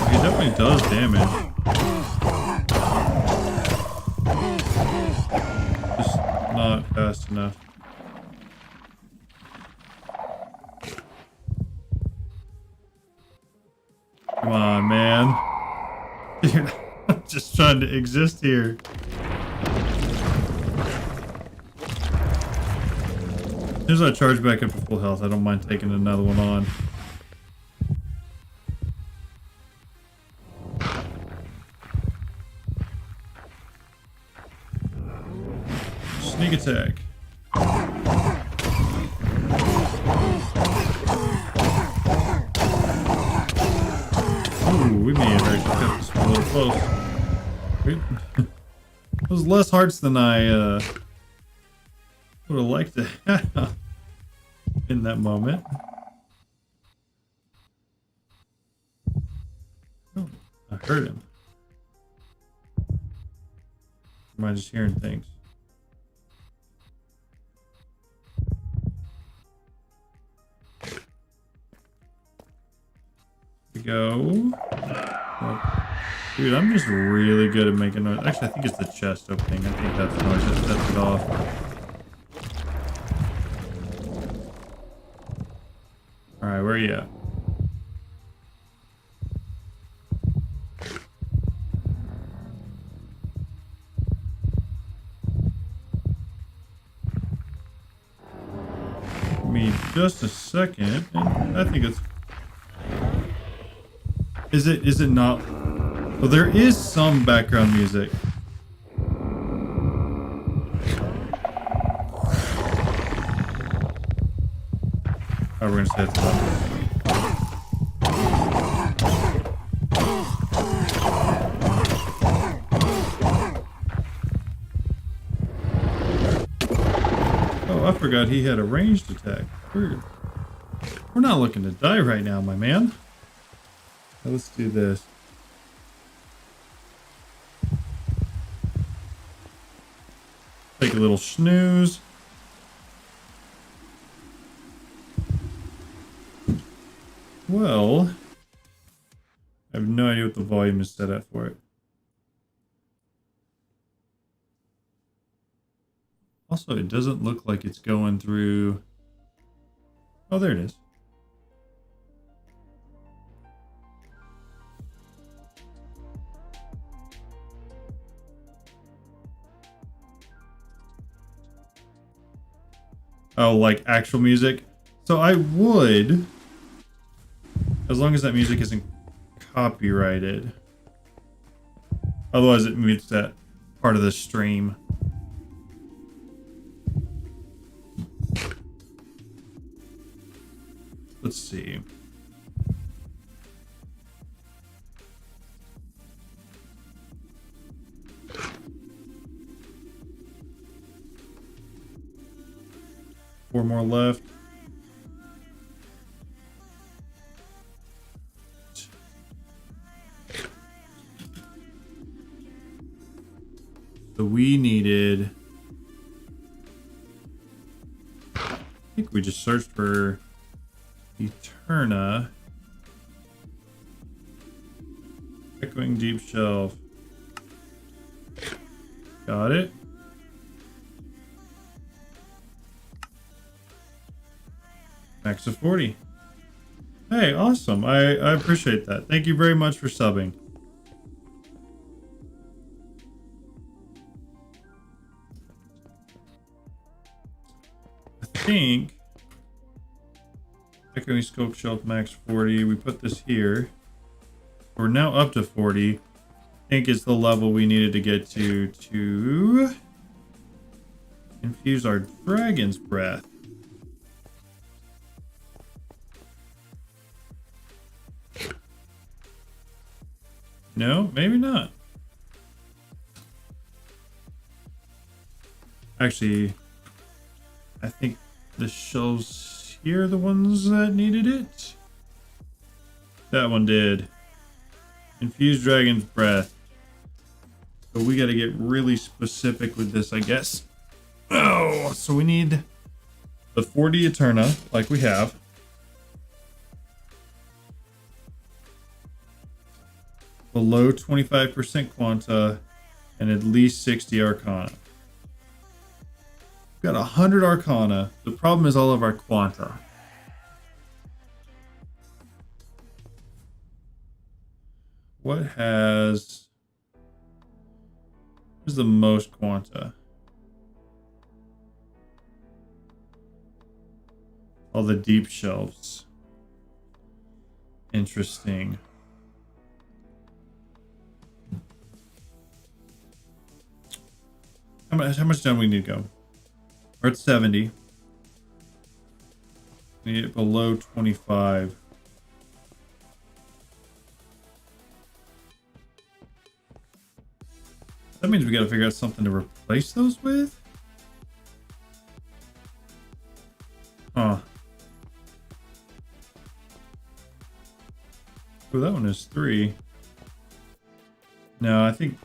He definitely does damage. Just not fast enough. Come on, man. Dude, I'm just trying to exist here. As soon as I charge back up to full health, I don't mind taking another one on. Sneak attack. Ooh, we may have actually kept this one a little close. It was less hearts than I would have liked to have in that moment. Oh, I heard him. Am I just hearing things? We go. Oh. Dude, I'm just really good at making noise. Actually, I think it's the chest opening. I think that's the noise that sets it off. Alright, where are you at? Give me just a second. And I think it's... Is it not? Well, there is some background music. Oh, we're gonna stay at the top. Oh, forgot he had a ranged attack. We're not looking to die right now, my man. Now let's do this. Take a little snooze. Well, I have no idea what the volume is set at for it. Also, it doesn't look like it's going through... Oh, there it is. Oh, like actual music? So I would, as long as that music isn't copyrighted. Otherwise it mutes that part of the stream. Let's see. Four more left. So we needed... I think we just searched for Eterna. Echoing Deep Shelf. Got it. Max of 40. Hey, awesome. I appreciate that. Thank you very much for subbing. I think Echoing Scope Shelf Max 40. We put this here. We're now up to 40. I think it's the level we needed to get to infuse our Dragon's Breath. No, maybe not. Actually, I think the shelves here are the ones that needed it. That one did. Infused Dragon's Breath. So we got to get really specific with this, I guess. Oh, so we need the 40 Eterna, like we have. Below 25% Quanta, and at least 60 Arcana. We've got 100 Arcana. The problem is all of our Quanta. What has... What's the most Quanta? All the deep shelves. Interesting. How much down we need to go? We're at 70. We need it below 25. That means we got to figure out something to replace those with? Huh. Oh, that one is 3. No, I think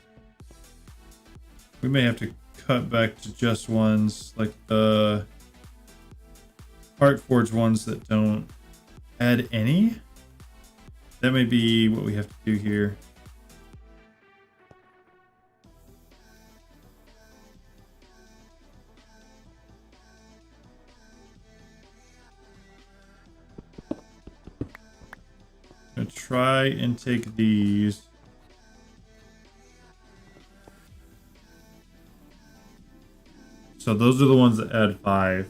we may have to cut back to just ones like the Heartforged ones that don't add any. That may be what we have to do here. I'm gonna try and take these. So those are the ones that add 5.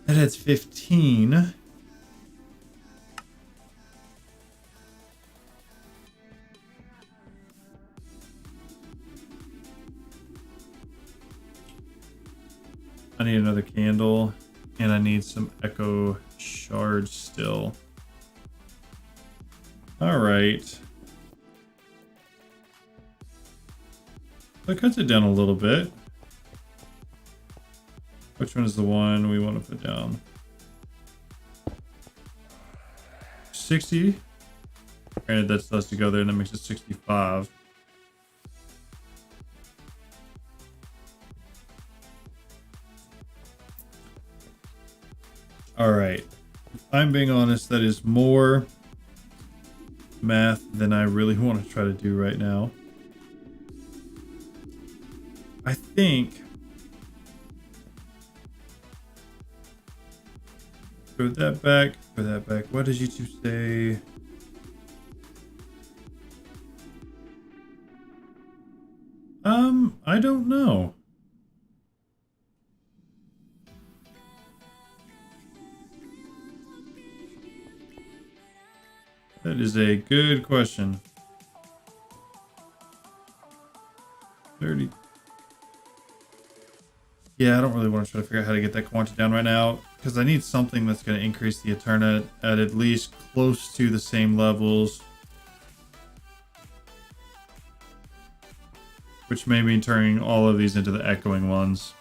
That adds 15. I need another candle, and I need some echo shards still. All right. That cuts it down a little bit. Which one is the one we want to put down? 60. Granted, that's less to go there, and that makes it 65. All right. If I'm being honest, that is more math than I really want to try to do right now. I think put that back. Put that back. What did YouTube say? I don't know. That is a good question. 30. Yeah, I don't really want to try to figure out how to get that quantity down right now, because I need something that's going to increase the Eterna at least close to the same levels. Which may mean turning all of these into the echoing ones.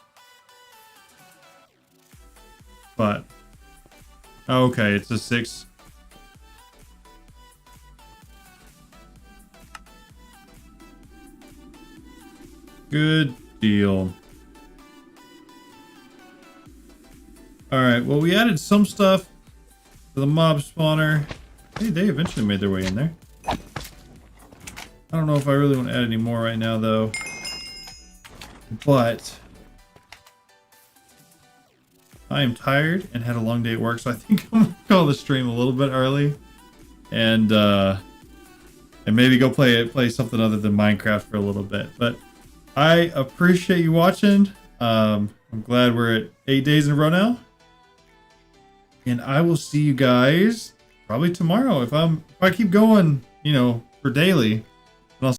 But, okay, it's a 6. Good deal. Alright, well, we added some stuff to the mob spawner. Hey, they eventually made their way in there. I don't know if I really want to add any more right now, though. But I am tired and had a long day at work, so I think I'm gonna call the stream a little bit early, and maybe go play something other than Minecraft for a little bit. But I appreciate you watching. I'm glad we're at 8 days in a row now, and I will see you guys probably tomorrow if I keep going, you know, for daily.